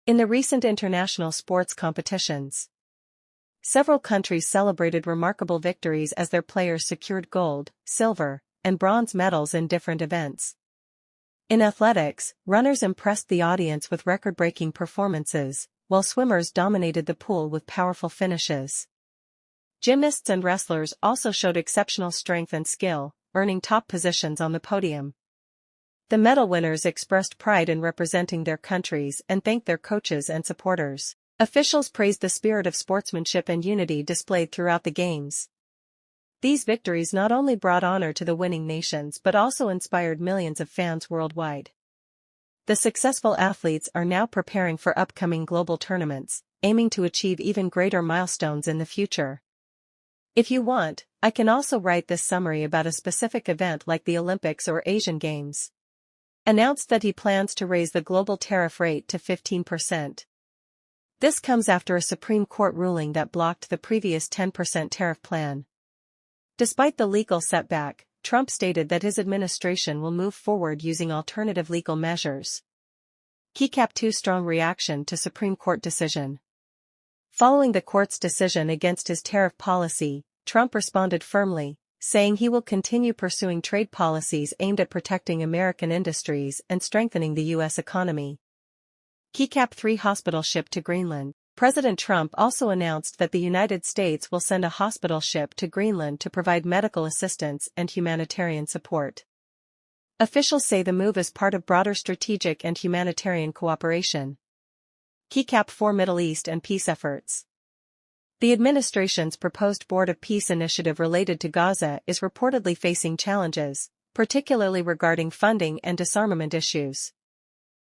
In the recent international sports competitions, several countries celebrated remarkable victories as their players secured gold, silver, and bronze medals in different events. In athletics, runners impressed the audience with record-breaking performances, while swimmers dominated the pool with powerful finishes. Gymnasts and wrestlers also showed exceptional strength and skill, earning top positions on the podium. The medal winners expressed pride in representing their countries and thanked their coaches and supporters. Officials praised the spirit of sportsmanship and unity displayed throughout the Games. These victories not only brought honor to the winning nations but also inspired millions of fans worldwide. The successful athletes are now preparing for upcoming global tournaments, aiming to achieve even greater milestones in the future. If you want, I can also write this summary about a specific event like the Olympics or Asian Games. Announced that he plans to raise the global tariff rate to 15%. This comes after a Supreme Court ruling that blocked the previous 10% tariff plan. Despite the legal setback, Trump stated that his administration will move forward using alternative legal measures. Keycap 2 strong reaction to Supreme Court decision. Following the court's decision against his tariff policy, Trump responded firmly, saying he will continue pursuing trade policies aimed at protecting American industries and strengthening the U.S. economy. Keycap 3 hospital ship to Greenland. President Trump also announced that the United States will send a hospital ship to Greenland to provide medical assistance and humanitarian support. Officials say the move is part of broader strategic and humanitarian cooperation. Keycap 4 Middle East and peace efforts. The administration's proposed Board of Peace initiative related to Gaza is reportedly facing challenges, particularly regarding funding and disarmament issues.